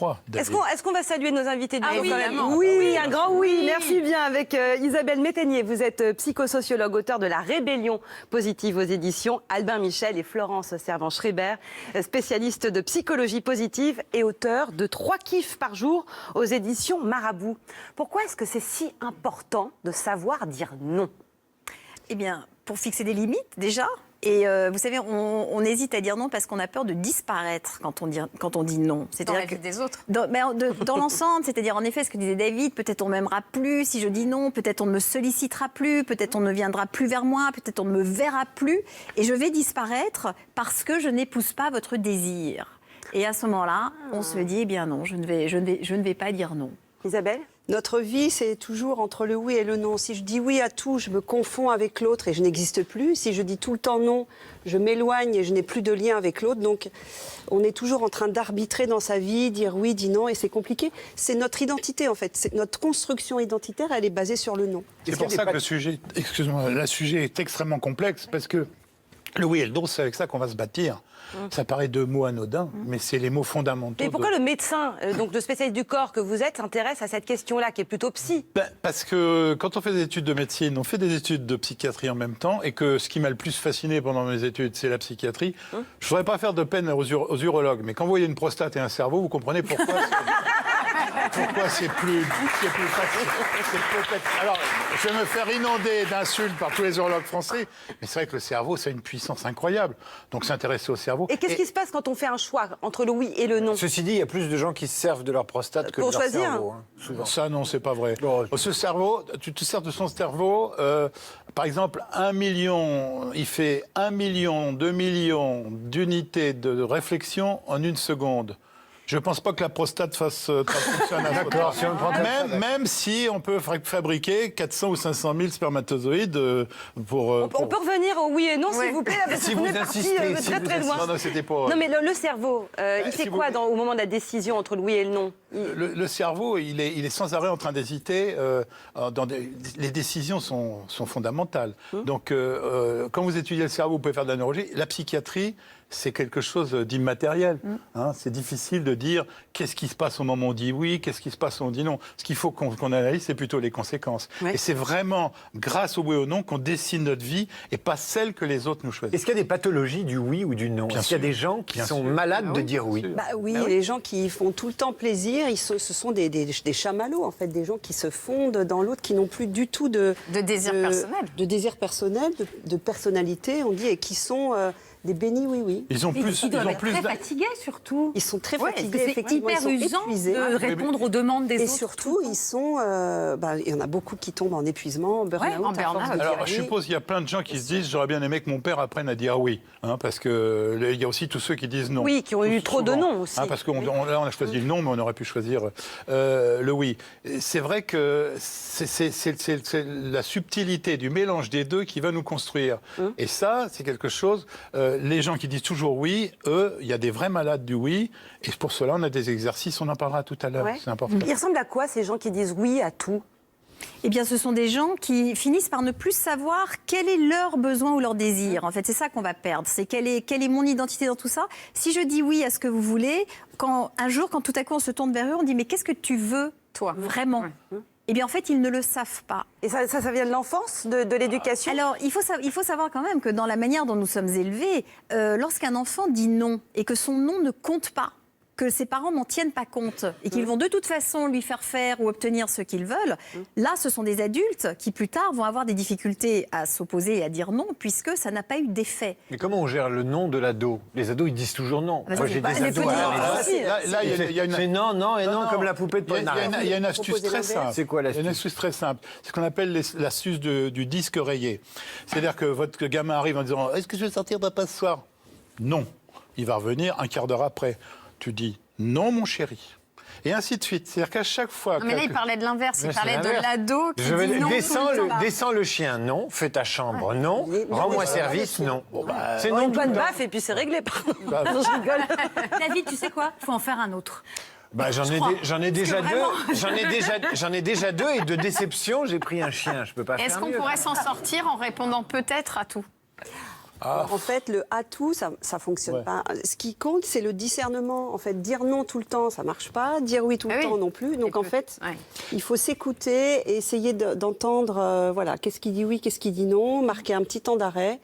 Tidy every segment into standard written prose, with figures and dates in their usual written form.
crois, David. Est-ce qu'on va saluer nos invités du jour? évidemment. Oui, un grand oui. Merci bien avec Isabelle Métainier. Vous êtes psychosociologue, auteur de La Rébellion positive aux éditions Albin Michel, et Florence Servan-Schreiber, spécialiste de psychologie positive et auteur de 3 kiffs par jour aux éditions Marabout. Pourquoi est-ce que c'est si important de savoir dire non? Eh bien, pour fixer des limites, déjà. Et vous savez, on hésite à dire non parce qu'on a peur de disparaître quand on dit non. Dans la vie des autres. Dans l'ensemble, c'est-à-dire, en effet, ce que disait David, peut-être on ne m'aimera plus si je dis non, peut-être on ne me sollicitera plus, peut-être on ne viendra plus vers moi, peut-être on ne me verra plus. Et je vais disparaître parce que je n'épouse pas votre désir. Et à ce moment-là, on se dit, eh bien non, je ne vais pas dire non. Isabelle? Notre vie, c'est toujours entre le oui et le non. Si je dis oui à tout, je me confonds avec l'autre et je n'existe plus. Si je dis tout le temps non, je m'éloigne et je n'ai plus de lien avec l'autre. Donc, on est toujours en train d'arbitrer dans sa vie, dire oui, dire non, et c'est compliqué. C'est notre identité, en fait. Notre construction identitaire, elle est basée sur le non. C'est pour ça que le sujet est extrêmement complexe, parce que le oui et le non, c'est avec ça qu'on va se bâtir. Ça paraît 2 mots anodins, mais c'est les mots fondamentaux. Et pourquoi le médecin, donc de spécialiste du corps que vous êtes, s'intéresse à cette question-là, qui est plutôt psy? Parce que quand on fait des études de médecine, on fait des études de psychiatrie en même temps, et que ce qui m'a le plus fasciné pendant mes études, c'est la psychiatrie. Je ne voudrais pas faire de peine aux urologues, mais quand vous voyez une prostate et un cerveau, vous comprenez pourquoi c'est plus facile. Alors, je vais me faire inonder d'insultes par tous les urologues français, mais c'est vrai que le cerveau, c'est une puissance incroyable. Donc s'intéresser au cerveau. Et qu'est-ce qui se passe quand on fait un choix entre le oui et le non? Ceci dit, il y a plus de gens qui se servent de leur prostate que Pour de leur choisir. cerveau. Souvent. Ça, non, c'est pas vrai. Bon, Ce cerveau, tu te sers de son cerveau, par exemple, 1 million, il fait 1 million, 2 millions d'unités de réflexion en 1 seconde. Je ne pense pas que la prostate fonctionne à D'accord, si on le prend comme ça, même si on peut fabriquer 400 ou 500 000 spermatozoïdes pour... On peut revenir au oui et non, s'il vous plaît, là, parce Si qu'on vous est parti insistez, si très vous très loin. Non, c'était pas... Non, mais le cerveau, il fait si quoi vous- au moment de la décision entre le oui et le non? Le cerveau, il est sans arrêt en train d'hésiter. Les décisions sont fondamentales. Donc, quand vous étudiez le cerveau, vous pouvez faire de la neurologie. La psychiatrie, c'est quelque chose d'immatériel. C'est difficile de dire qu'est-ce qui se passe au moment où on dit oui, qu'est-ce qui se passe au moment où on dit non. Ce qu'il faut qu'on analyse, c'est plutôt les conséquences. Ouais. Et c'est vraiment grâce au oui ou au non qu'on dessine notre vie et pas celle que les autres nous choisissent. est-ce qu'il y a des pathologies du oui ou du non? Bien Est-ce qu'il y a sûr. des gens qui Bien sont sûr. malades Ah de oui, dire oui? bien sûr. Bah oui, les gens qui font tout le temps plaisir, ce sont des chamallows, en fait, des gens qui se fondent dans l'autre, qui n'ont plus du tout De désir personnel. De désir personnel, de personnalité, on dit, et qui sont des bénis oui-oui. Ils ont plus... Ils doivent être très d'un- fatigués, surtout. Ils sont très Ouais, parce fatigués, que c'est effectivement, hyper ils sont usant épuisés. de répondre aux demandes des Et autres. surtout, ils sont... il y en a beaucoup qui tombent en épuisement, en burn-out. en à force burn-out. de Alors, dire je oui. suppose qu'il y a plein de gens qui se disent j'aurais bien aimé que mon père apprenne à dire oui, parce que il y a aussi tous ceux qui disent non. Oui, qui ont eu trop de Souvent. non aussi. Parce qu'on là, on a choisi le non, mais on aurait pu choisir le oui. C'est vrai que c'est la subtilité du mélange des deux qui va nous construire. Et ça, c'est quelque chose. Les gens qui disent toujours oui, eux, il y a des vrais malades du oui. Et pour cela, on a des exercices. On en parlera tout à l'heure. Ouais. C'est important. Ils ressemblent à quoi, ces gens qui disent oui à tout? Eh bien, ce sont des gens qui finissent par ne plus savoir quel est leur besoin ou leur désir. En fait, c'est ça qu'on va perdre. C'est quelle est mon identité dans tout ça. Si je dis oui à ce que vous voulez, un jour, quand tout à coup on se tourne vers eux, on dit mais qu'est-ce que tu veux, toi, vraiment? Eh bien, en fait, ils ne le savent pas. Et ça vient de l'enfance, de l'éducation? Alors, il faut savoir quand même que dans la manière dont nous sommes élevés, lorsqu'un enfant dit non et que son non ne compte pas, que ses parents n'en tiennent pas compte et qu'ils vont de toute façon lui faire faire ou obtenir ce qu'ils veulent, là, ce sont des adultes qui, plus tard, vont avoir des difficultés à s'opposer et à dire non, puisque ça n'a pas eu d'effet. Mais comment on gère le non de l'ado? Les ados, ils disent toujours non. Bah, Moi, c'est j'ai pas- des les ados petits à la enfants maison. aussi. Là, il y a une... C'est non, non et non, Non, comme la poupée de Il y a- Polnareff. il y a une astuce Proposer très l'inverse. simple. C'est quoi l'astuce? Il y a une astuce très simple. C'est ce qu'on appelle l'astuce du disque rayé. C'est-à-dire que votre gamin arrive en disant « Est-ce que je vais sortir d'un passe ce soir ?» Non. Il va revenir un quart d'heure après. Tu dis « Non, mon chéri ». Et ainsi de suite. C'est-à-dire qu'à chaque fois... Non, mais là, il parlait de l'inverse. Il Ouais, c'est parlait de l'inverse. l'ado qui Je vais dit non tout le temps. descends le chien, non. Fais ta chambre, non. Rends-moi service, non. C'est Une non tout bonne le temps. baffe et puis c'est réglé. pardon. Bah, Non, je rigole. David, tu sais quoi? Il faut en faire un autre. Bah, j'en ai déjà deux. J'en ai déjà deux et de déception, j'ai pris un chien. Je peux pas Est-ce faire qu'on mieux. pourrait s'en sortir en répondant peut-être à tout? Alors, en fait, le à tout, ça fonctionne Ouais. pas. Ce qui compte, c'est le discernement. En fait, dire non tout le temps, ça marche pas. Dire oui tout le temps non plus. Donc, en fait, il faut s'écouter et essayer d'entendre, voilà, qu'est-ce qui dit oui, qu'est-ce qui dit non, marquer un petit temps d'arrêt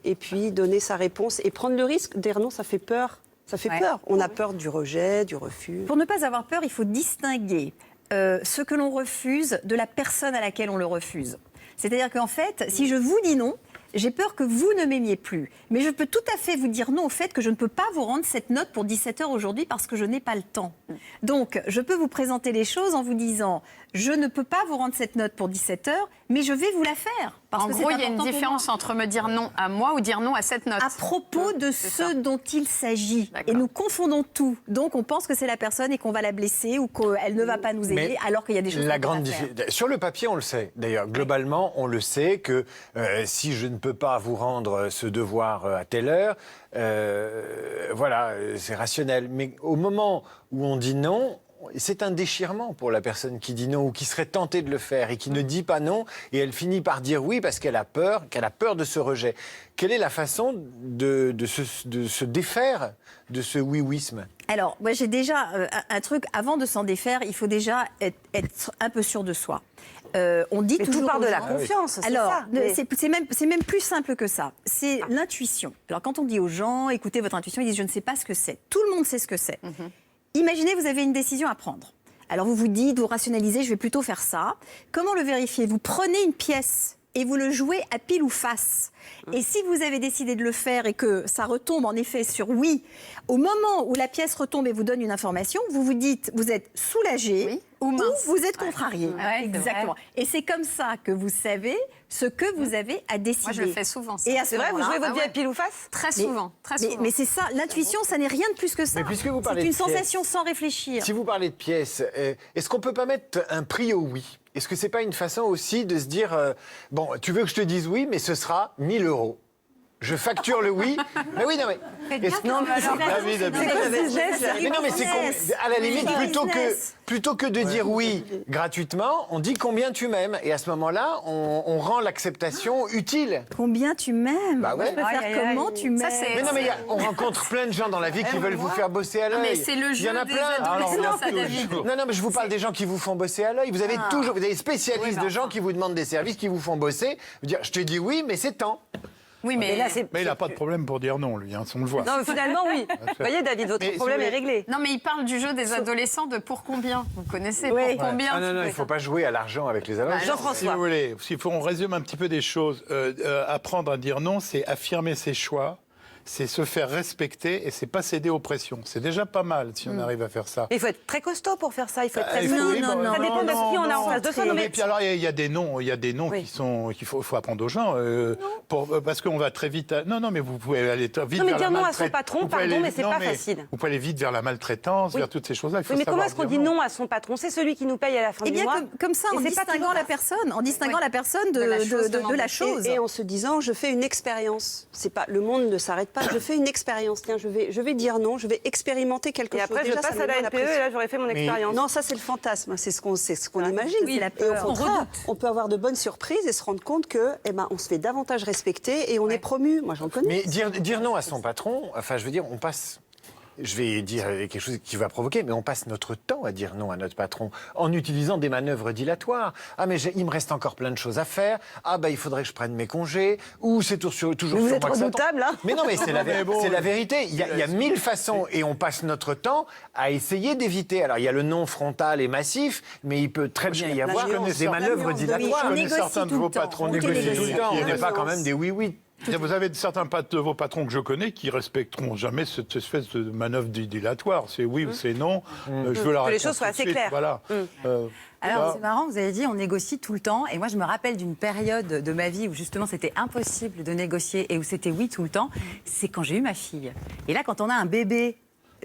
et puis donner sa réponse et prendre le risque. Dire non, ça fait peur. Ça fait peur. On a peur du rejet, du refus. Pour ne pas avoir peur, il faut distinguer ce que l'on refuse de la personne à laquelle on le refuse. C'est-à-dire qu'en fait, si je vous dis non, j'ai peur que vous ne m'aimiez plus. Mais je peux tout à fait vous dire non au fait que je ne peux pas vous rendre cette note pour 17h aujourd'hui parce que je n'ai pas le temps. Donc, je peux vous présenter les choses en vous disant je ne peux pas vous rendre cette note pour 17h, mais je vais vous la faire. Parce En que gros, c'est il y a une important pour différence moi. entre me dire non à moi ou dire non à cette note. À propos de ce dont il s'agit. Et nous confondons tout. Donc, on pense que c'est la personne et qu'on va la blesser ou qu'elle ne va pas nous aider, Mais alors qu'il y a des choses la qu'on grande peut pas faire. Sur le papier, on le sait. D'ailleurs, globalement, on le sait que si je ne peux pas vous rendre ce devoir à telle heure, voilà, c'est rationnel. Mais au moment où on dit non, c'est un déchirement pour la personne qui dit non ou qui serait tentée de le faire et qui ne dit pas non et elle finit par dire oui parce qu'elle a peur de ce rejet. Quelle est la façon de se défaire de ce oui-ouisme ? Alors, moi, j'ai déjà un truc, avant de s'en défaire, il faut déjà être un peu sûr de soi. On dit Mais toujours tout part aux de la gens- confiance, c'est Alors, ça. Mais- c'est même plus simple que ça. C'est l'intuition. Alors, quand on dit aux gens, écoutez votre intuition, ils disent, je ne sais pas ce que c'est. Tout le monde sait ce que c'est. Imaginez, vous avez une décision à prendre. Alors, vous vous dites, vous rationalisez, je vais plutôt faire ça. Comment le vérifier ? Vous prenez une pièce et vous le jouez à pile ou face. Et si vous avez décidé de le faire et que ça retombe en effet sur oui, au moment où la pièce retombe et vous donne une information, vous vous dites, vous êtes soulagé ou vous êtes contrarié. Ouais, c'est Exactement. Et c'est comme ça que vous savez ce que vous avez à décider. Moi, je le fais souvent. Ça. Et à ce C'est vrai, vous moment-là- jouez votre Ah vie ouais. à pile ou face? Très souvent. Très souvent. mais c'est ça, l'intuition, ça n'est rien de plus que ça. Mais puisque vous parlez c'est une de pièces, sensation sans réfléchir. Si vous parlez de pièces, est-ce qu'on peut pas mettre un prix au oui ? Est-ce que c'est pas une façon aussi de se dire bon, tu veux que je te dise oui, mais ce sera 1 000 €. Je facture le oui. Mais oui, non mais. Non, mais alors, David, c'est quoi le business là Mais non, mais c'est à la limite, Oui, plutôt que de dire oui gratuitement, on dit combien tu m'aimes. Et à ce moment-là, on rend l'acceptation utile. Combien tu m'aimes Bah ouais. Je peux faire Aïe, aïe, aïe. comment tu m'aimes. Ça, c'est- Mais non, mais on rencontre plein de gens dans la vie qui veulent vous faire bosser à l'œil. mais c'est le Il y en jeu a des plein. adolescents, ça, David. Non, mais je vous parle des gens qui vous font bosser à l'œil. Vous avez toujours, vous avez des spécialistes de gens qui vous demandent des services, qui vous font bosser. Vous dire, je te dis oui, mais c'est temps. Oui, mais là, c'est- Mais il n'a pas de problème pour dire non, lui, hein, on le voit. Non, mais finalement, oui. Vous voyez, David, votre Mais si problème vous est voulez- réglé. Non, mais il parle du jeu des adolescents de pour combien. Vous connaissez Oui. pour combien. Ah non, il ne faut pas jouer à l'argent avec les adolescents. Si Jean-François. vous voulez, on résume un petit peu des choses. Apprendre à dire non, c'est affirmer ses choix, c'est se faire respecter et c'est pas céder aux pressions. C'est déjà pas mal si on arrive à faire ça. Il faut être très costaud pour faire ça. Il faut être très Il faut- solide. oui, non, bon, non, Ça dépend de qui on a en face de soi. Non, Et mais puis alors, il y a des noms, Oui. qu'il faut apprendre aux gens, parce qu'on va très vite. Non, mais vous pouvez aller vite Non, mais vers la dire non à son maltraitance. patron, Vous pouvez pardon, aller- mais c'est non, pas facile. Vous pouvez aller vite vers la maltraitance, Oui. vers toutes ces choses-là. Il faut Oui, mais comment savoir est-ce qu'on dire dit non à son patron? C'est celui qui nous paye à la fin Eh du bien, mois. comme ça, en Et c'est pas distinguant toujours la personne, en distinguant la personne De la chose de demandée. la chose. Et en se disant, je fais une expérience. C'est pas le monde ne s'arrête pas. Je fais une expérience. Tiens, je vais dire non. Je vais expérimenter quelque Et chose. après, je Déjà, ça passe me à la met NPE pression. et là, j'aurais fait mon expérience. Non, ça c'est le fantasme, c'est ce qu'on imagine. oui, la Et peur. au contraire, on peut avoir de bonnes surprises et se rendre compte que, on se fait davantage respecter et on est promu. Moi, j'en connais. Mais dire non à son patron, enfin, je veux dire, on passe. Je vais dire quelque chose qui va provoquer, mais on passe notre temps à dire non à notre patron en utilisant des manœuvres dilatoires. Ah, mais il me reste encore plein de choses à faire. Ah, bah, il faudrait que je prenne mes congés. Ou c'est toujours Mais sur vous moi êtes que ça tombe. redoutable, hein. Mais non, mais c'est la, Mais bon, c'est la vérité. Il y a 1000 façons et on passe notre temps à essayer d'éviter. Alors, il y a le non frontal et massif, mais il peut très bien y avoir des manœuvres dilatoires. on Je connais négocie certains de tout vos le temps. patrons On Négocier négocie. tout le temps. qui On n'est pas restent- quand même des oui-oui. Vous avez certains de vos patrons que je connais qui respecteront jamais cette espèce de manœuvre dilatoire. C'est oui ou c'est non. Je veux la Que les réponse choses soient tout de assez suite. claires. Voilà. Alors, c'est marrant, vous avez dit on négocie tout le temps. Et moi, je me rappelle d'une période de ma vie où justement c'était impossible de négocier et où c'était oui tout le temps. C'est quand j'ai eu ma fille. Et là, quand on a un bébé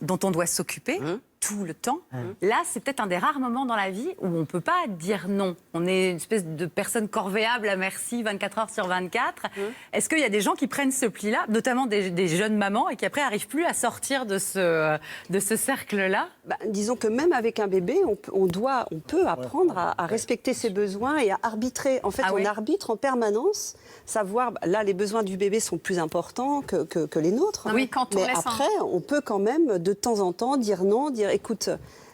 dont on doit s'occuper, tout le temps. Là, c'est peut-être un des rares moments dans la vie où on ne peut pas dire non. On est une espèce de personne corvéable à merci 24 heures sur 24. Est-ce qu'il y a des gens qui prennent ce pli-là, notamment des jeunes mamans, et qui après n'arrivent plus à sortir de ce cercle-là? Disons que même avec un bébé, on peut apprendre à respecter ses besoins et à arbitrer. En fait, on arbitre en permanence, savoir, là, les besoins du bébé sont plus importants que les nôtres. Oui, quand on mais laisse après, on peut quand même, de temps en temps, dire non, dire, écoute,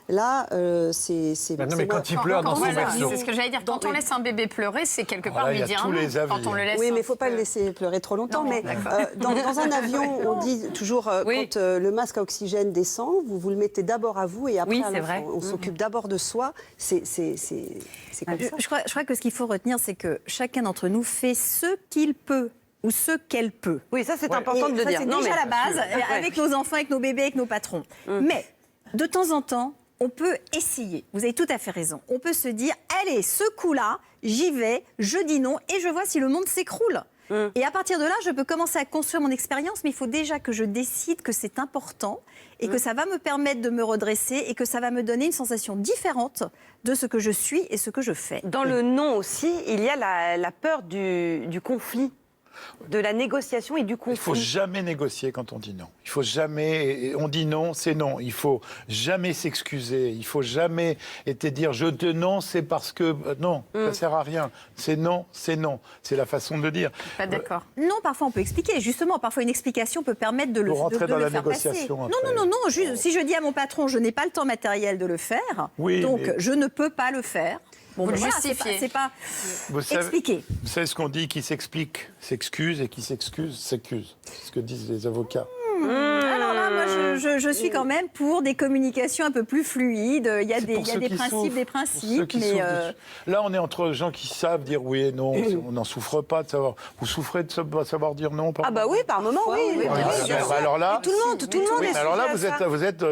là, c'est... Non, mais quand il pleure dans son berceau. C'est ce que j'allais dire. Quand on laisse un bébé pleurer, c'est quelque part lui dire non. Quand on le laisse. Oui, mais il ne faut pas le laisser pleurer trop longtemps. Non, mais dans un avion, on dit toujours, quand le masque à oxygène descend, vous le mettez d'abord à vous et après à l'enfant. On s'occupe d'abord de soi. C'est comme ça. Je crois que ce qu'il faut retenir, c'est que chacun d'entre nous fait ce qu'il peut ou ce qu'elle peut. Oui, ça, c'est important de le dire. C'est déjà la base, avec nos enfants, avec nos bébés, avec nos patrons. Mais, de temps en temps, on peut essayer. Vous avez tout à fait raison. On peut se dire, allez, ce coup-là, j'y vais, je dis non, et je vois si le monde s'écroule. Et à partir de là, je peux commencer à construire mon expérience, mais il faut déjà que je décide que c'est important et que ça va me permettre de me redresser et que ça va me donner une sensation différente de ce que je suis et ce que je fais. Dans le non aussi, il y a la peur du conflit, de la négociation et du conflit. Il faut jamais négocier quand on dit non. Il faut jamais. On dit non, c'est non. Il faut jamais s'excuser. Il faut jamais dire je te non, c'est parce que non, ça sert à rien. C'est non, c'est non. C'est la façon de le dire. Pas d'accord. Non, parfois on peut expliquer. Justement, parfois une explication peut permettre de le faire passer. Rentrer dans la négociation. Non. Si je dis à mon patron, je n'ai pas le temps matériel de le faire, donc je ne peux pas le faire. Bon, Vous le voilà, justifiez. c'est pas Vous expliquer. savez ce qu'on dit, qui s'explique, s'excuse, et qui s'excuse, s'accuse. C'est ce que disent les avocats. Alors là, moi, je suis quand même pour des communications un peu plus fluides. Il y a des principes, mais... Là, on est entre gens qui savent dire oui et non. On n'en souffre pas de savoir... Vous souffrez de savoir dire non par oui, par moment, oui. Alors là, tout le monde est sujet alors là, à ça. vous êtes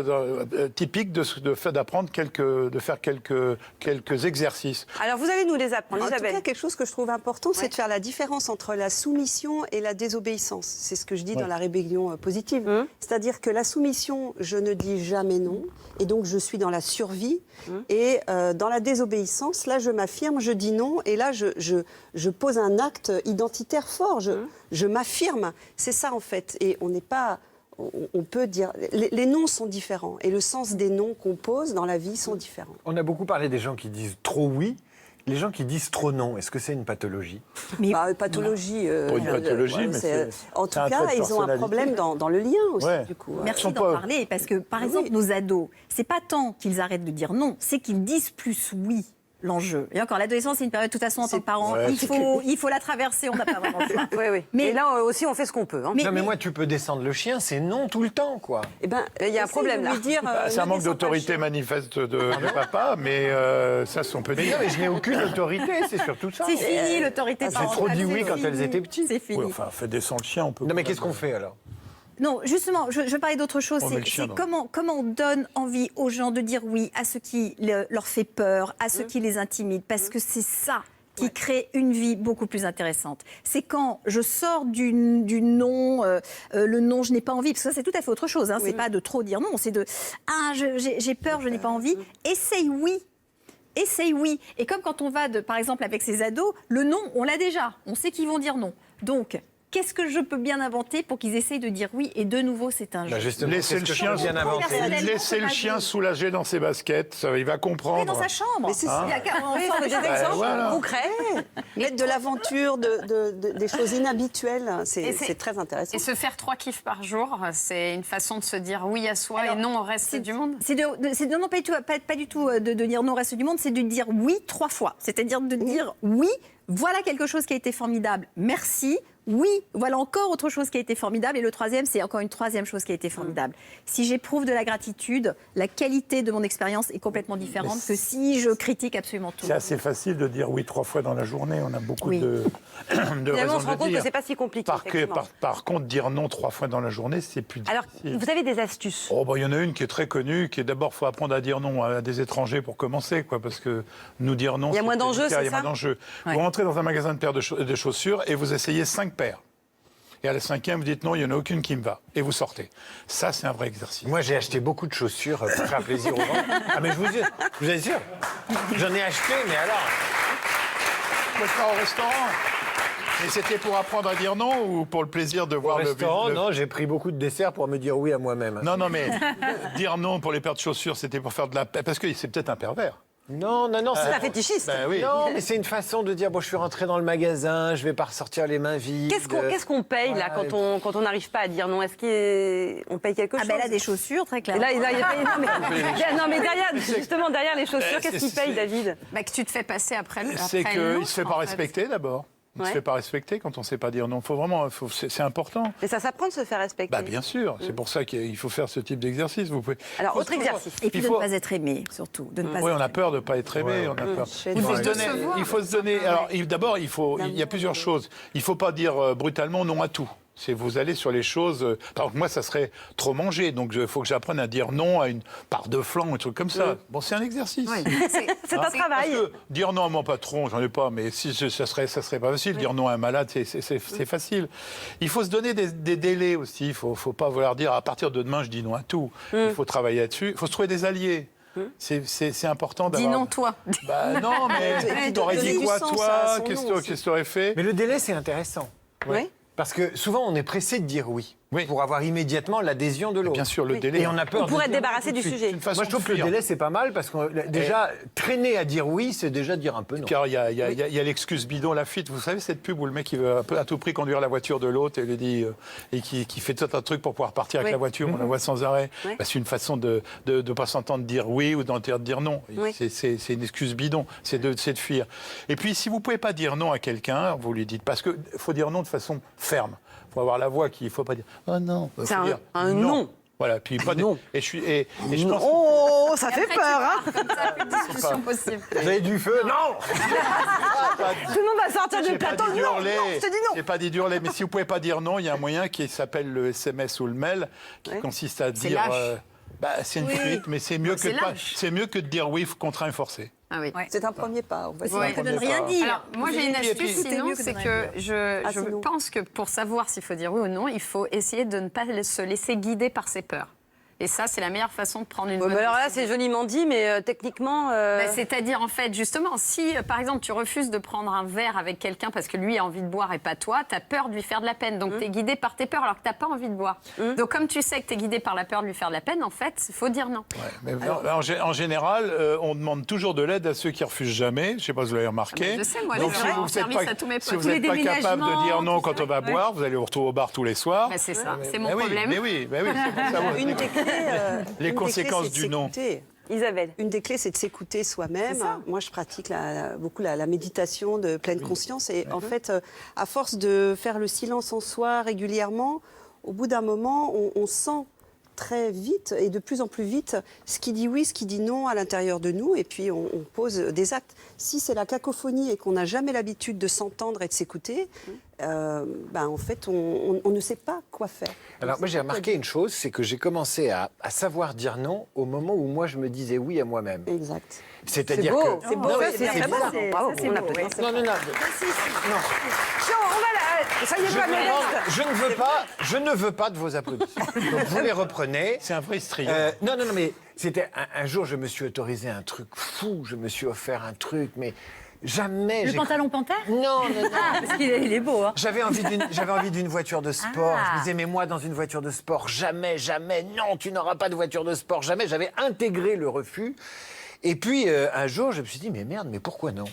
typique d'apprendre de faire quelques exercices. Alors, vous allez nous les apprendre, En tout Isabelle. cas, quelque chose que je trouve important, c'est de faire la différence entre la soumission et la désobéissance. C'est ce que je dis dans la rébellion positive. C'est-à-dire que la soumission, je ne dis jamais non, et donc je suis dans la survie. Et dans la désobéissance, là, je m'affirme, je dis non, et là, je pose un acte identitaire fort. Je m'affirme. C'est ça, en fait. Et on n'est pas... On peut dire... Les noms sont différents. Et le sens des noms qu'on pose dans la vie sont différents. On a beaucoup parlé des gens qui disent trop oui. Les gens qui disent trop non, est-ce que c'est une pathologie? Pathologie. Une pathologie, mais c'est... En tout un cas, trait de ils ont un problème dans le lien aussi, du coup. Merci d'en parler, parce que, par exemple, nos ados, c'est pas tant qu'ils arrêtent de dire non, c'est qu'ils disent plus oui. L'enjeu. Et encore, l'adolescence, c'est une période, de toute façon, en tant que parent, il faut la traverser, on n'a pas vraiment le choix. Oui. Mais et là aussi, on fait ce qu'on peut. Hein. Mais moi, tu peux descendre le chien, c'est non tout le temps, quoi. Eh ben, il y a un problème là. C'est un manque d'autorité manifeste de papa, mais ça, on peut dire. Mais je n'ai aucune autorité, c'est surtout ça. C'est fini, l'autorité J'ai trop dit oui quand elles étaient petites. C'est fini. Oui, enfin, fait descendre le chien, on peut... Non, mais qu'est-ce qu'on fait, alors? Non, justement, je parlais d'autre chose. met le chien C'est comment on donne envie aux gens de dire oui à ce qui leur fait peur, à ce qui les intimide, parce que c'est ça qui crée une vie beaucoup plus intéressante. C'est quand je sors du non, le non, je n'ai pas envie, parce que ça c'est tout à fait autre chose. C'est pas de trop dire non, c'est de j'ai peur, je n'ai pas envie. Essaye oui. Essaye oui. Et comme quand on va, par exemple, avec ses ados, le non, on l'a déjà. On sait qu'ils vont dire non. Donc, qu'est-ce que je peux bien inventer pour qu'ils essayent de dire oui? Et de nouveau, c'est un jeu. Laissez le chien bien inventé. Laissez le chien soulagé dans ses baskets, il va comprendre. Oui, dans sa chambre. Mais c'est ça. Il y a qu'à en faire des exemples voilà. concrets. Mettre de l'aventure, des choses inhabituelles, c'est très intéressant. Et se faire 3 kiffs par jour, c'est une façon de se dire oui à soi et non au reste du monde? Non, pas du tout de dire non au reste du monde, c'est de dire oui 3 fois. C'est-à-dire de dire oui, voilà quelque chose qui a été formidable, merci. Oui, voilà encore autre chose qui a été formidable. Et le troisième, c'est encore une troisième chose qui a été formidable. Si j'éprouve de la gratitude, la qualité de mon expérience est complètement différente que si je critique absolument tout. C'est assez facile de dire oui 3 fois dans la journée. On a beaucoup de Finalement, raisons on se rend de compte dire. que c'est pas si compliqué. Par contre, dire non 3 fois dans la journée, c'est plus difficile. Alors, vous avez des astuces? Il y en a une qui est très connue, qui est d'abord, il faut apprendre à dire non à des étrangers pour commencer, parce que nous dire non, il y a moins d'enjeux, c'est ça? Il y a moins d'enjeux. Vous rentrez dans un magasin de paires de chaussures et vous essayez 5 paires. Et à la 5e, vous dites non, il n'y en a aucune qui me va. Et vous sortez. Ça, c'est un vrai exercice. Moi, j'ai acheté beaucoup de chaussures pour faire plaisir aux gens. Ah, mais je vous assure, j'en ai acheté, mais alors... Moi, je pars au restaurant. Et c'était pour apprendre à dire non ou pour le plaisir de voir Au restaurant, non, j'ai pris beaucoup de desserts pour me dire oui à moi-même. Non, mais dire non pour les paires de chaussures, c'était pour faire de la... Parce que c'est peut-être un pervers. Non, C'est un fétichiste. Ben oui. Non, mais c'est une façon de dire, bon, je suis rentré dans le magasin, je vais pas ressortir les mains vides. Qu'est-ce qu'on paye là Voilà. quand on n'arrive pas à dire non? Est-ce qu'on paye quelque chose? Ah ben là, des chaussures, très Et clairement. là, il y a pas... non, mais derrière, justement, derrière les chaussures, qu'est-ce qu'il paye, David? Bah, que tu te fais passer après le C'est après qu'il ne l'autre, se fait pas en fait. respecter d'abord. Il ne se Ouais. fait pas respecter quand on ne sait pas dire non. Faut vraiment, c'est important. Mais ça s'apprend de se faire respecter. Bah, bien sûr, c'est pour ça qu'il faut faire ce type d'exercice. Vous pouvez... Alors, Faut autre toujours- exercice. Et puis il de faut- ne pas être aimé, surtout. De ne pas Oui, être on a aimé. peur de ne pas être aimé. On a peur. Il faut se donner. Il faut se donner. Alors, d'abord, il y a plusieurs choses. Il ne faut pas dire brutalement non à tout. C'est vous allez sur les choses. Par exemple, moi, ça serait trop manger, donc il faut que j'apprenne à dire non à une part de flan, un truc comme ça. Bon, c'est un exercice. C'est un travail. Parce que dire non à mon patron, j'en ai pas, mais si ça serait pas facile. Dire non à un malade, c'est facile. Il faut se donner des délais aussi. Il faut pas vouloir dire à partir de demain, je dis non à tout. Il faut travailler là-dessus. Il faut se trouver des alliés. C'est important d'avoir... Dis non, toi. Bah non, mais tu t'aurais dit donner quoi, du sens à toi? son Qu'est-ce nom que tu aurais fait? Mais le délai, c'est intéressant. Oui. Parce que souvent, on est pressé de dire oui, Oui. pour avoir immédiatement l'adhésion de l'autre. Bien sûr, le délai. Et on a peur On pourrait de être dire non débarrassé tout de du suite. sujet. Une façon Moi, je trouve de que le fuir. délai, c'est pas mal, parce que déjà, traîner à dire oui, c'est déjà dire un peu non. Car il y a l'excuse bidon, la fuite. Vous savez cette pub où le mec il veut à tout prix conduire la voiture de l'autre et lui dit et qui fait tout un truc pour pouvoir partir avec Oui. la voiture, on la voit sans arrêt. Oui. Bah, c'est une façon de pas s'entendre dire oui ou d'entendre dire non. Oui. C'est une excuse bidon, c'est de fuir. Et puis si vous pouvez pas dire non à quelqu'un, vous lui dites parce que faut dire non de façon ferme. Faut avoir la voix qui, il faut pas dire oh non. Faut C'est dire un non. Voilà, puis pas Non. Et je pense Oh, ça fait peur, hein? Discussion possible. Vous avez du feu? Non. Tout le monde va sortir du J'ai pas plateau. dit Non, d'hurler. non, je te dis non. J'ai pas dit d'hurler, mais si vous pouvez pas dire non, il y a un moyen qui s'appelle le SMS ou le mail, qui consiste à dire. lâche. C'est une fuite, mais c'est mieux, C'est lâche. c'est mieux que de dire oui, contraint et forcé. Ah oui. C'est un premier pas. On va C'est essayer. mieux que de ne rien dire. Alors, moi, j'ai une Et puis- astuce, Tout est sinon, mieux que de c'est ne que rien je sinon. pense que pour savoir s'il faut dire oui ou non, il faut essayer de ne pas se laisser guider par ses peurs. Et ça, c'est la meilleure façon de prendre une Ouais, bonne mais alors là, décision. c'est joliment dit, mais techniquement. Bah, c'est-à-dire, en fait, justement, si, par exemple, tu refuses de prendre un verre avec quelqu'un parce que lui a envie de boire et pas toi, tu as peur de lui faire de la peine. Donc, tu es guidé par tes peurs alors que tu n'as pas envie de boire. Donc, comme tu sais que tu es guidé par la peur de lui faire de la peine, en fait, il faut dire non. Mais en général, on demande toujours de l'aide à ceux qui refusent jamais. Je sais pas si vous l'avez remarqué. Ah, mais je sais, moi, Donc, je si rends vous service n'êtes à tous mes si potes. vous Tous les n'êtes pas capable de dire déménagements, non tout quand ça. on va boire, vous allez vous retrouver au bar tous les soirs. Bah, c'est ça, c'est mon Mais oui, problème. Mais oui, c'est pour ça. Une des clés, Les une des conséquences clés, c'est de du non. s'écouter. Isabelle. Une des clés, c'est de s'écouter soi-même. Moi, je pratique beaucoup la méditation de pleine conscience. Et en fait, à force de faire le silence en soi régulièrement, au bout d'un moment, on sent très vite et de plus en plus vite ce qui dit oui, ce qui dit non à l'intérieur de nous. Et puis, on pose des actes. Si c'est la cacophonie et qu'on n'a jamais l'habitude de s'entendre et de s'écouter, en fait, on ne sait pas quoi faire. Alors moi j'ai remarqué une chose, c'est que j'ai commencé à savoir dire non au moment où moi je me disais oui à moi-même. Exact. C'est-à-dire beau, que... c'est beau, Non, mais c'est très beau. Bravo, c'est on beau, applaudit. ouais. Non, non, non. Tiens, on va là. Ça y est, pas modeste. Je ne veux pas de vos applaudissements. Donc vous les reprenez. C'est un vrai histrion. Non, mais c'était un jour, je me suis autorisé un truc fou. Je me suis offert un truc, mais jamais. Le pantalon panthère Non. Parce qu'il est beau, hein. J'avais envie d'une voiture de sport. Je me disais, mais moi, dans une voiture de sport, jamais, non, tu n'auras pas de voiture de sport, jamais. J'avais intégré le refus. Et puis, un jour, je me suis dit, mais merde, mais pourquoi non?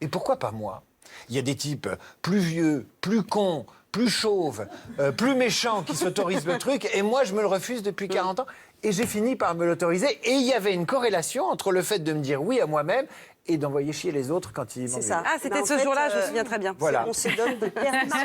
Et pourquoi pas moi? Il y a des types plus vieux, plus cons, plus chauves, plus méchants qui s'autorisent le truc. Et moi, je me le refuse depuis 40 ans. Et j'ai fini par me l'autoriser. Et il y avait une corrélation entre le fait de me dire oui à moi-même et d'envoyer chier les autres quand ils m'engueulent. C'est ça. Ah, c'était En ce fait, jour-là, je me souviens très bien. Voilà. On se donne des permissions.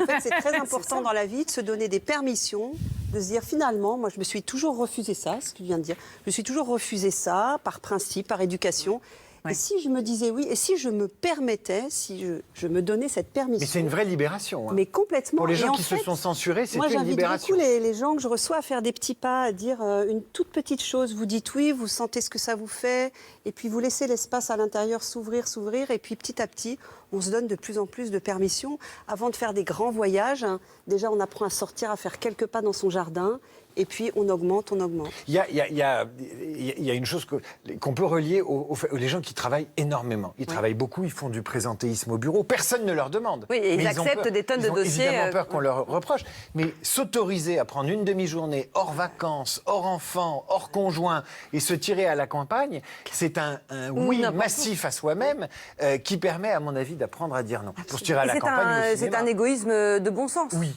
En fait, c'est très important dans la vie de se donner des permissions, de se dire finalement, moi je me suis toujours refusé ça, ce que tu viens de dire. Je me suis toujours refusé ça par principe, par éducation. Ouais. Et si je me disais oui, et si je me permettais, si je me donnais cette permission. Mais c'est une vraie libération. Hein. Mais complètement. Pour les Et gens en qui se fait, sont censurés, c'est moi, une j'invite libération. beaucoup les gens que je reçois à faire des petits pas, à dire une toute petite chose. Vous dites oui, vous sentez ce que ça vous fait, et puis vous laissez l'espace à l'intérieur s'ouvrir, et puis petit à petit, on se donne de plus en plus de permissions. Avant de faire des grands voyages, hein, déjà on apprend à sortir, à faire quelques pas dans son jardin. Et puis, on augmente. Il y a une chose qu'on peut relier aux gens qui travaillent énormément. Ils travaillent beaucoup, ils font du présentéisme au bureau. Personne ne leur demande. Oui, et Mais ils ont acceptent peur. des tonnes de dossiers. Ils ont évidemment peur qu'on leur reproche. Mais s'autoriser à prendre une demi-journée hors vacances, hors enfants, hors conjoint et se tirer à la campagne, c'est un oui massif à soi-même qui permet, à mon avis, d'apprendre à dire non. Pour se tirer à la campagne au C'est cinéma. un égoïsme de bon sens. Oui.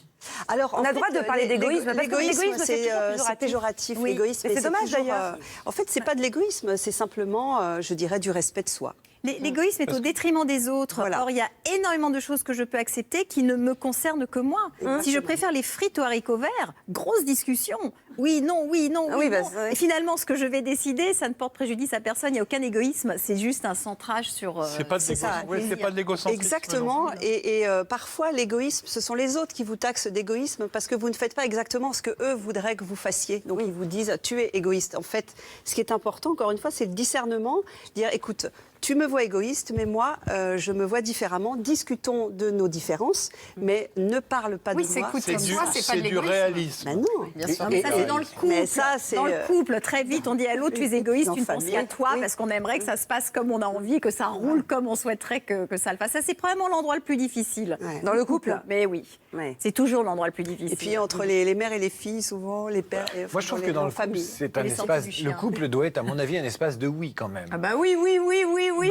Alors, On a le droit de parler d'égoïsme, parce que l'égoïsme, l'égoïsme, c'est toujours c'est péjoratif. Oui. L'égoïsme, Mais c'est dommage, toujours, d'ailleurs. en fait, c'est pas de l'égoïsme, c'est simplement, je dirais, du respect de soi. L'égoïsme est au détriment des autres. Voilà. Or, il y a énormément de choses que je peux accepter qui ne me concernent que moi. Si je préfère les frites aux haricots verts, grosse discussion. Oui, non, oui, non, Ah oui, oui, bah, non. c'est vrai. Et finalement, ce que je vais décider, ça ne porte préjudice à personne. Il n'y a aucun égoïsme. C'est juste un centrage sur. C'est pas de ça, c'est pas de l'égocentrisme. Exactement. Et parfois, l'égoïsme, ce sont les autres qui vous taxent d'égoïsme parce que vous ne faites pas exactement ce que eux voudraient que vous fassiez. Donc, ils vous disent, tu es égoïste. En fait, ce qui est important, encore une fois, c'est le discernement. Dire, écoute, tu me vois égoïste, mais moi, je me vois différemment. Discutons de nos différences, mais ne parle pas de moi. s'écouter C'est soi, c'est pas de du l'égoïsme. réalisme. Ben non. Bien sûr. Mais ça, c'est dans le couple. Mais ça, c'est, dans le couple, très vite, on dit à l'autre, tu es égoïste, en tu ne penses famille. qu'à toi, Oui. parce qu'on aimerait que ça se passe comme on a envie, que ça roule comme on souhaiterait que ça le fasse. Ça, c'est probablement l'endroit le plus difficile. Ouais. Dans le couple. Mais oui, Ouais. c'est toujours l'endroit le plus difficile. Et puis, entre les mères et les filles, souvent, les pères. Moi, je trouve que dans le couple, famille. c'est un Les sorties espace. du Le chien. couple doit être, à mon avis, un espace de oui quand même. Ah bah oui.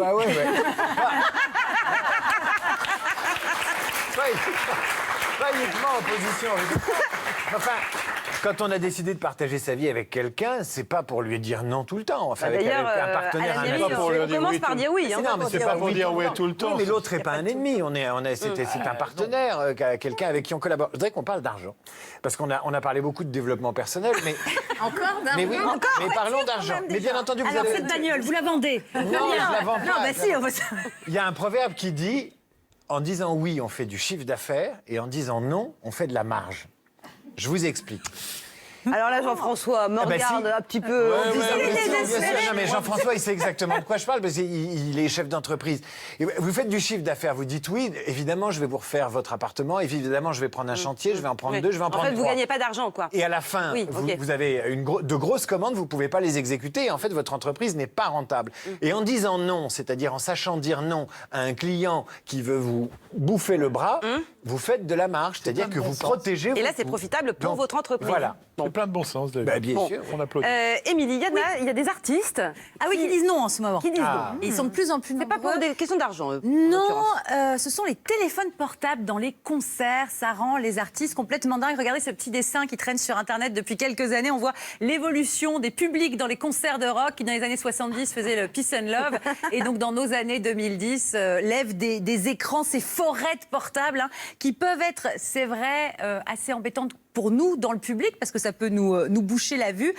Bah ouais. Pas uniquement en position avec. Enfin, quand on a décidé de partager sa vie avec quelqu'un, c'est pas pour lui dire non tout le temps. Enfin, avec D'ailleurs, un partenaire, à la un mairie, ami. pas pour lui on dire commence oui par tout- dire oui. C'est hein. non, mais c'est pas pour dire oui tout le temps. Oui, mais l'autre n'est pas un ennemi. C'est un partenaire, quelqu'un avec qui on collabore. Je voudrais qu'on parle d'argent. Parce qu'on a parlé beaucoup de développement personnel, mais. Encore d'un Mais oui, mais parlons d'argent. Mais bien entendu, vous Alors avez. cette bagnole, vous la vendez? Non, je la vends pas. Non, bah si, on va... Il y a un proverbe qui dit en disant oui, on fait du chiffre d'affaires, et en disant non, on fait de la marge. Je vous explique. Alors là, Jean-François me Ah bah regarde si. un petit peu. en disant- Bien sûr, non, mais Jean-François, il sait exactement de quoi je parle, parce qu'il est chef d'entreprise. Et vous faites du chiffre d'affaires, vous dites oui, évidemment, je vais vous refaire votre appartement, évidemment, je vais prendre un chantier, je vais en prendre Oui. deux, je vais en En prendre fait, vous trois. gagnez pas d'argent, quoi. Et à la fin, Oui, ok. vous avez de grosses commandes, vous ne pouvez pas les exécuter. Et en fait, votre entreprise n'est pas rentable. Et en disant non, c'est-à-dire en sachant dire non à un client qui veut vous bouffer le bras, vous faites de la marge, c'est-à-dire que vous protégez. Et là, vos c'est coûts. profitable pour Donc, votre entreprise. Voilà. C'est plein de bon sens, David. Bah, bien sûr. On applaudit. Émilie, il y a des artistes Ah oui, qui disent non en ce moment. qui disent Ah. non. Et ils sont de plus en plus C'est pas nombreux. pour des questions d'argent, eux. en Non, l'occurrence. ce sont les téléphones portables dans les concerts. Ça rend les artistes complètement dingues. Regardez ce petit dessin qui traîne sur Internet depuis quelques années. On voit l'évolution des publics dans les concerts de rock qui, dans les années 70, faisaient le Peace and Love. Et donc, dans nos années 2010, lèvent des écrans, ces forettes portables, hein, qui peuvent être, c'est vrai, assez embêtantes pour nous dans le public parce que ça peut nous boucher la vue.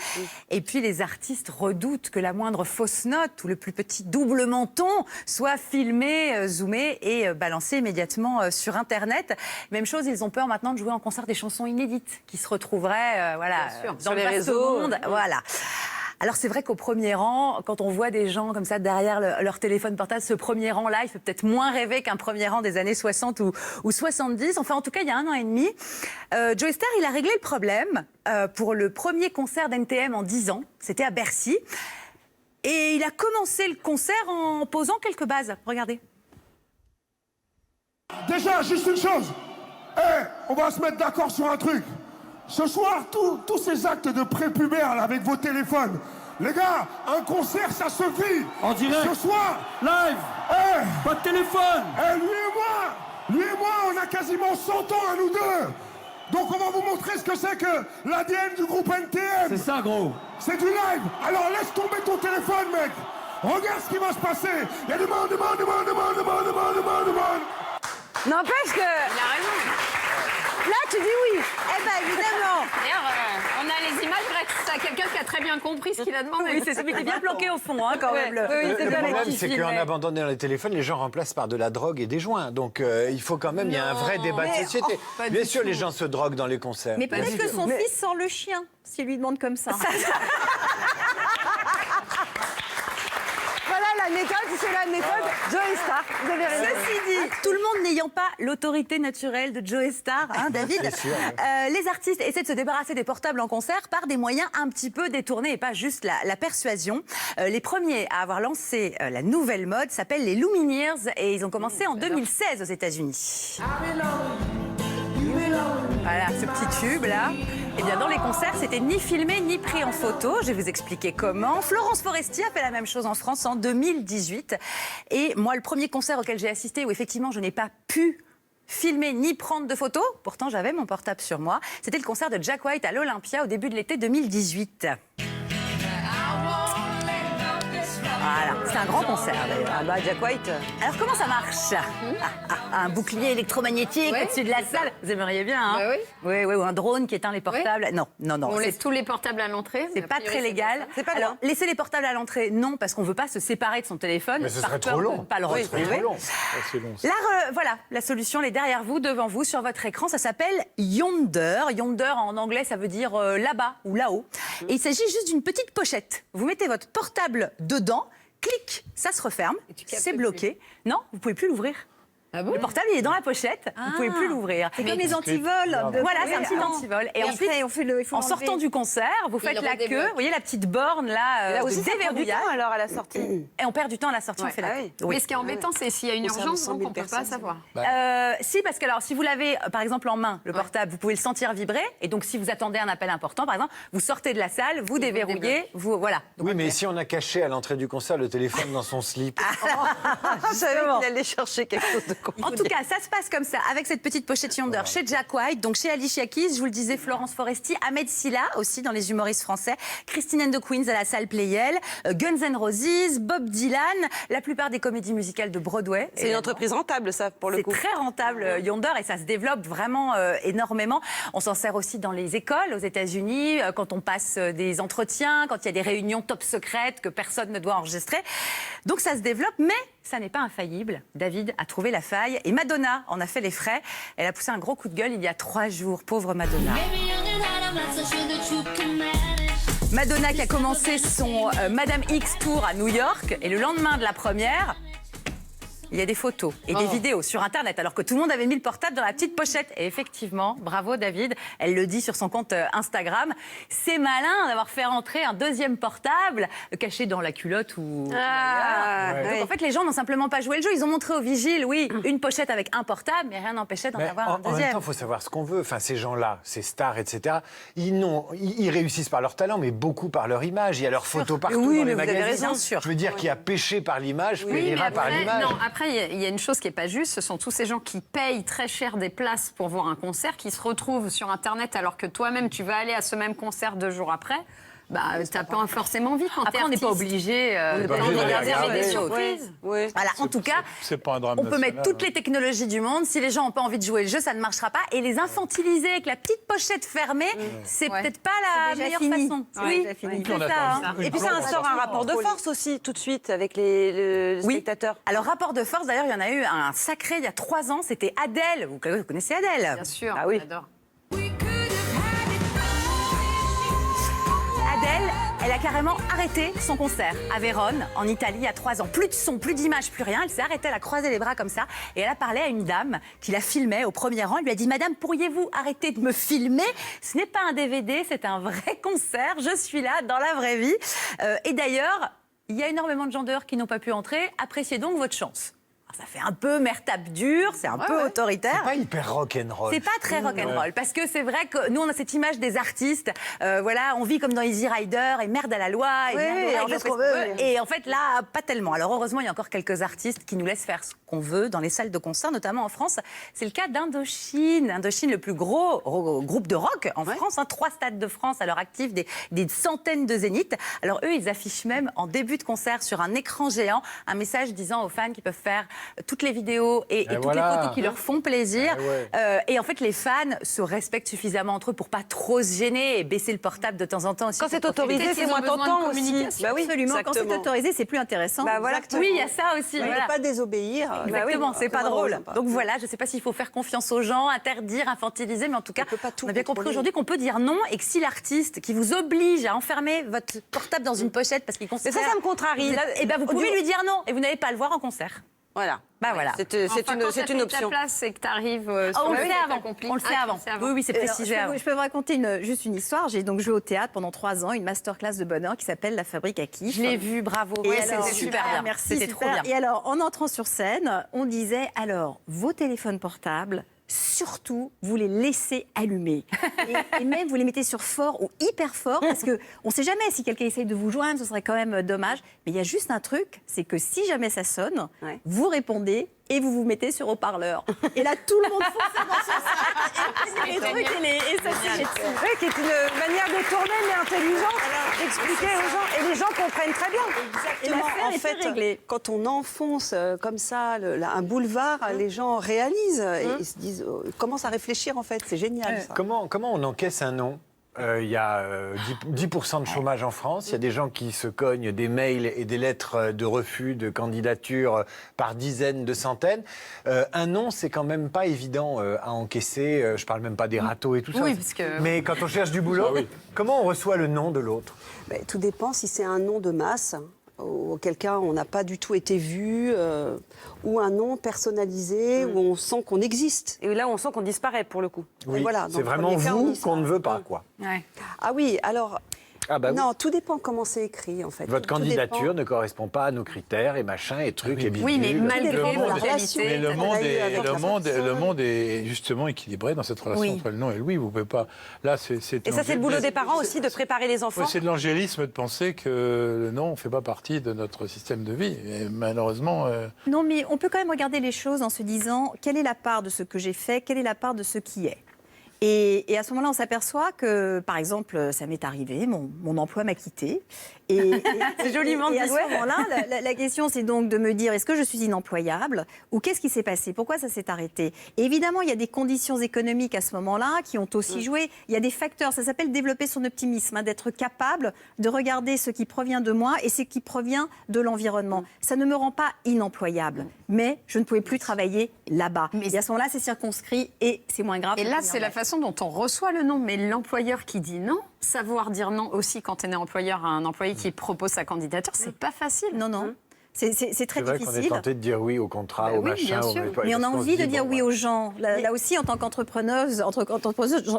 Et puis les artistes redoutent que la moindre fausse note ou le plus petit double menton soit filmé, zoomé et balancé immédiatement sur Internet. Même chose, ils ont peur maintenant de jouer en concert des chansons inédites qui se retrouveraient Bien sûr, dans sur le les vaste réseaux. monde. Voilà. Alors c'est vrai qu'au premier rang, quand on voit des gens comme ça derrière leur téléphone portable, ce premier rang-là, il fait peut-être moins rêver qu'un premier rang des années 60 ou 70. Enfin, en tout cas, il y a 1 an et demi, Joey Starr, il a réglé le problème pour le premier concert d'NTM en 10 ans. C'était à Bercy. Et il a commencé le concert en posant quelques bases. Regardez. Déjà, juste une chose. On va se mettre d'accord sur un truc. Ce soir, tous ces actes de prépubère là, avec vos téléphones, les gars, un concert, ça se vit. En direct. Ce soir, Live. Pas de téléphone. lui et moi, on a quasiment 100 ans, à nous deux. Donc on va vous montrer ce que c'est que l'ADN du groupe NTM. C'est ça, gros. C'est du live. Alors laisse tomber ton téléphone, mec. Regarde ce qui va se passer. Il y a du monde. N'empêche que... Il a raison. Là, tu dis oui. Eh ben évidemment. D'ailleurs, on a les images grâce à quelqu'un qui a très bien compris ce qu'il a demandé. Oui, c'est celui qui est bien planqué au fond, hein, quand même. Oui, c'est Le bien problème, les c'est petits qu'en films. abandonnant les téléphones, les gens remplacent par de la drogue et des joints. Donc, il faut quand même, il y a un vrai débat de société. Bien sûr, les gens se droguent dans les concerts. Mais peut-être que son fils sort le chien, s'il lui demande comme ça. Voilà la méthode, c'est la méthode Joey Star. Vous avez raison. Ceci dit, tout le monde n'ayant pas l'autorité naturelle de Joey Star, hein, David, C'est sûr, les artistes essaient de se débarrasser des portables en concert par des moyens un petit peu détournés et pas juste la persuasion. Les premiers à avoir lancé la nouvelle mode s'appellent les Lumineers et ils ont commencé en 2016 aux États-Unis. Voilà, ce petit tube là. Et bien dans les concerts, c'était ni filmé ni pris en photo. Je vais vous expliquer comment. Florence Foresti a fait la même chose en France en 2018. Et moi, le premier concert auquel j'ai assisté, où effectivement je n'ai pas pu filmer ni prendre de photos, pourtant j'avais mon portable sur moi, c'était le concert de Jack White à l'Olympia au début de l'été 2018. Voilà, c'est un grand concert d'ailleurs. Ah bah Jack White. Alors comment ça marche un bouclier électromagnétique au-dessus de la salle. Vous aimeriez bien, hein? Bah oui. Oui, ou un drone qui éteint les portables. Non. On c'est- laisse tous les portables à l'entrée. C'est mais a pas priori, très légal. C'est pas Alors, loin. laisser les portables à l'entrée, non, parce qu'on veut pas se séparer de son téléphone. Mais ce par serait peur trop de long. ne pas le Ce serait retrouver. trop long. C'est long. Là, voilà, la solution, elle est derrière vous, devant vous, sur votre écran. Ça s'appelle Yonder. Yonder, en anglais, ça veut dire là-bas ou là-haut. Et il s'agit juste d'une petite pochette. Vous mettez votre portable dedans, clic, ça se referme, c'est bloqué. Non, vous pouvez plus l'ouvrir. Ah bon? Le portable, il est dans la pochette, vous pouvez plus l'ouvrir. C'est comme les antivols. Voilà, c'est un petit antivol. Et ensuite, après, il faut en sortant du concert, vous faites le la redébloque. queue, vous voyez la petite borne là, Là de aussi, ça prend du déverrouillage. temps alors à la sortie. Et on perd du temps à la sortie, on fait la Ah queue. oui. Oui. Mais ce qui est embêtant, c'est s'il y a une Concerne urgence, 100 000 donc on peut pas personnes, savoir. Si, parce que alors, si vous l'avez, par exemple, en main, le portable, vous pouvez le sentir vibrer. Et donc, si vous attendez un appel important, par exemple, vous sortez de la salle, vous déverrouillez, vous voilà. Donc, Oui, mais si on a caché à l'entrée du concert le téléphone dans son slip. Je savais qu'il allait chercher quelque chose de con. En tout cas, ça se passe comme ça, avec cette petite pochette Yonder chez Jack White, donc chez Alicia Keys, je vous le disais, Florence Foresti, Ahmed Silla aussi dans les humoristes français, Christine and the Queens à la salle Playel, Guns N' Roses, Bob Dylan, la plupart des comédies musicales de Broadway. C'est une entreprise rentable, ça, pour le coup. C'est très rentable, Yonder, et ça se développe vraiment énormément. On s'en sert aussi dans les écoles aux États-Unis, quand on passe des entretiens, quand il y a des réunions top secrètes que personne ne doit enregistrer. Donc ça se développe, mais ça n'est pas infaillible. David a trouvé la faille et Madonna en a fait les frais. Elle a poussé un gros coup de gueule il y a 3 jours. Pauvre Madonna. Madonna qui a commencé son Madame X Tour à New York et le lendemain de la première, il y a des photos et des vidéos sur Internet alors que tout le monde avait mis le portable dans la petite pochette. Et effectivement, bravo David, elle le dit sur son compte Instagram, c'est malin d'avoir fait rentrer un deuxième portable caché dans la culotte ou ailleurs. Donc en fait, les gens n'ont simplement pas joué le jeu. Ils ont montré aux vigiles, oui, une pochette avec un portable, mais rien n'empêchait d'en Mais avoir un en même deuxième. temps, il faut savoir ce qu'on veut. Enfin, ces gens-là, ces stars, etc., ils réussissent par leur talent, mais beaucoup par leur image. Il y a leurs photos partout Oui, dans mais les vous avez magazines. raison. Sûr. Je veux dire qu'il y a péché par l'image, périra par l'image. Non, après, il y a une chose qui n'est pas juste. Ce sont tous ces gens qui payent très cher des places pour voir un concert, qui se retrouvent sur Internet alors que toi-même, tu vas aller à ce même concert 2 jours après. Bah, t'as pas forcément envie quand t'es Après, on n'est pas artiste. obligé pas de obligé de regarder regarder. des des choses. surprises. Oui. Voilà, en tout cas, C'est pas un drame on peut mettre national, toutes hein. les technologies du monde. Si les gens n'ont pas envie de jouer le jeu, ça ne marchera pas. Et les infantiliser avec la petite pochette fermée, c'est Ouais. peut-être pas la déjà meilleure fini. façon. C'est Oui, déjà fini. Puis on c'est a ça. quand hein. même Et puis ça instaure un rapport de force aussi, tout de suite, avec les Oui. spectateurs. Alors, rapport de force, d'ailleurs, il y en a eu un sacré il y a 3 ans. C'était Adèle. Vous connaissez Adèle? Bien sûr, Ah oui. j'adore. Adèle, elle a carrément arrêté son concert à Vérone, en Italie, il y a 3 ans. Plus de son, plus d'image, plus rien. Elle s'est arrêtée, elle a croisé les bras comme ça. Et elle a parlé à une dame qui la filmait au premier rang. Elle lui a dit « Madame, pourriez-vous arrêter de me filmer? Ce n'est pas un DVD, c'est un vrai concert. Je suis là, dans la vraie vie. Et d'ailleurs, il y a énormément de gens dehors qui n'ont pas pu entrer. Appréciez donc votre chance. » Alors, ça fait un peu mère tape dure, c'est un peu autoritaire. C'est pas hyper rock'n'roll. C'est pas très rock'n'roll parce que c'est vrai que nous on a cette image des artistes, voilà, on vit comme dans Easy Rider et merde à la loi et, Oui, merde aux on règles, fait ce qu'on on fait veut. et en fait là pas tellement. Alors heureusement il y a encore quelques artistes qui nous laissent faire ce qu'on veut dans les salles de concert, notamment en France. C'est le cas d'Indochine, Indochine le plus gros groupe de rock en France, 3 stades de France à l'heure active, des centaines de zéniths. Alors eux ils affichent même en début de concert sur un écran géant un message disant aux fans qu'ils peuvent faire toutes les vidéos et toutes voilà. les photos qui leur font plaisir. Et en fait, les fans se respectent suffisamment entre eux pour pas trop se gêner et baisser le portable de temps en temps aussi. Quand c'est pour profiter. autorisé, c'est moins tentant aussi. Bah oui, Absolument. Quand c'est exactement. autorisé, c'est plus intéressant. Bah voilà. Oui, il y a ça aussi. On ne voilà. peut pas désobéir. Exactement, c'est pas c'est drôle. sympa. Donc voilà, je ne sais pas s'il faut faire confiance aux gens, interdire, infantiliser, mais en tout cas, peut pas tout on a bien compris contrôler. aujourd'hui qu'on peut dire non et que si l'artiste qui vous oblige à enfermer votre portable dans une pochette parce qu'il Mais considère... ça me contrarie. Et ben vous pouvez lui dire non et vous n'allez pas le voir en concert. Voilà. Bah voilà. C'est Enfin, une, quand c'est t'as une fait option. ta place, c'est que tu arrives On le sait avant. On le sait avant. Oui, oui, c'est précisé Alors, avant. je peux vous raconter juste une histoire. J'ai donc joué au théâtre pendant 3 ans, une masterclass de bonheur qui s'appelle La Fabrique à kiff. Je l'ai vu, bravo. Et Ouais, alors, c'était super bien. Merci, C'était super. trop bien. Et alors, en entrant sur scène, on disait alors, vos téléphones portables, surtout, vous les laissez allumer. et même, vous les mettez sur fort ou hyper fort, parce qu'on ne sait jamais si quelqu'un essaye de vous joindre, ce serait quand même dommage. Mais il y a juste un truc, c'est que si jamais ça sonne, Ouais. vous répondez et vous vous mettez sur haut-parleur. Et là, tout le monde fonce dans son sac, et les trucs, et ça se met dessus. Oui, qui est une manière de tourner, mais intelligente, d'expliquer aux gens. Et les gens comprennent très bien. Et l'affaire En est fait, réglée. quand on enfonce comme ça un boulevard, les gens réalisent et ils se disent, commencent à réfléchir en fait. C'est génial ça. Comment on encaisse un non? Il y a 10% de chômage en France. Il y a des gens qui se cognent des mails et des lettres de refus de candidature par dizaines, de centaines. Un non, c'est quand même pas évident à encaisser. Je parle même pas des râteaux et tout ça. Oui, parce que- Mais quand on cherche du boulot, comment on reçoit le non de l'autre? Ben, tout dépend si c'est un nom de masse, auquel cas on n'a pas du tout été vu, ou un nom personnalisé, où on sent qu'on existe. Et là, on sent qu'on disparaît pour le coup. Oui, voilà, dans c'est le vraiment premier cas, on vous dit ça. qu'on ne veut pas, quoi. Ouais. Ah oui, alors... Ah bah oui. non, tout dépend comment c'est écrit en fait. Votre Tout candidature dépend. ne correspond pas à nos critères et machin et trucs et bidules. Oui, mais malgré dépend de la la relation. qualité. Mais le on monde, a eu est, avec la le monde est justement équilibré dans cette relation Oui. entre le non et le oui. Vous pouvez pas. Là, c'est. Et ça, c'est le boulot des parents aussi, de préparer les enfants. Oui, c'est de l'angélisme de penser que le non ne fait pas partie de notre système de vie. Et malheureusement, Non, mais on peut quand même regarder les choses en se disant quelle est la part de ce que j'ai fait, quelle est la part de ce qui est. Et à ce moment-là, on s'aperçoit que, par exemple, ça m'est arrivé, mon emploi m'a quitté. C'est joliment Et à dit, ce ouais. moment-là, la question, c'est donc de me dire, est-ce que je suis inemployable ou qu'est-ce qui s'est passé? Pourquoi ça s'est arrêté? Et évidemment, il y a des conditions économiques à ce moment-là qui ont aussi joué. Il y a des facteurs, ça s'appelle développer son optimisme, d'être capable de regarder ce qui provient de moi et ce qui provient de l'environnement. Ça ne me rend pas inemployable, mais je ne pouvais plus travailler là-bas. Et à ce moment-là, c'est circonscrit et c'est moins grave. Et faut là, tenir c'est la avec. façon dont on reçoit le non. Mais l'employeur qui dit non, savoir dire non aussi quand on est employeur à un employé qui propose sa candidature, c'est pas facile. Non, non. C'est très C'est vrai qu'on est difficile. tenté de dire oui au contrat, Bah au oui, machin. bien sûr. Mais on a envie de dire oui aux aux gens. Là aussi, en tant qu'entrepreneuse,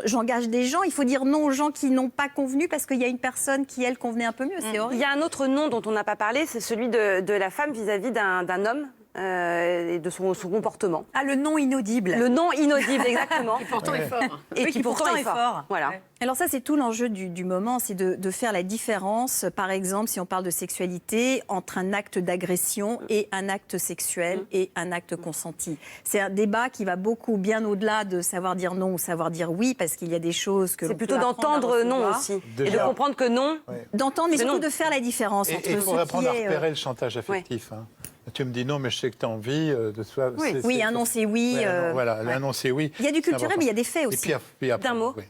j'engage des gens. Il faut dire non aux gens qui n'ont pas convenu parce qu'il y a une personne qui, elle, convenait un peu mieux. C'est Il horrible. y a un autre nom dont on n'a pas parlé, c'est celui de la femme vis-à-vis d'un homme et de son comportement. Ah, le non inaudible. Le non inaudible, exactement. Et pourtant est fort. Et Oui, qui pourtant est fort. Voilà. Ouais. Alors ça, c'est tout l'enjeu du moment, c'est de faire la différence, par exemple, si on parle de sexualité, entre un acte d'agression et un acte sexuel et un acte consenti. C'est un débat qui va beaucoup bien au-delà de savoir dire non ou savoir dire oui, parce qu'il y a des choses que C'est l'on plutôt peut apprendre à d'entendre non recevoir. aussi. Et de Déjà. comprendre que non. D'entendre, mais C'est surtout non. de faire la différence et entre il ce faut apprendre à qui est... repérer le chantage affectif. hein. Tu me dis non, mais je sais que tu as envie de soi. Oui, un non, c'est oui. Ouais, non, voilà, un non, c'est oui. Il y a du C'est culturel, important. mais il y a des faits Et aussi. puis après, D'un mot. oui.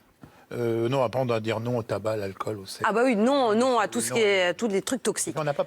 Non, après on doit dire non au tabac, à l'alcool, au sexe. Ah bah oui, non, non à tout ce Non. qui est, à tous les trucs toxiques. On n'a pas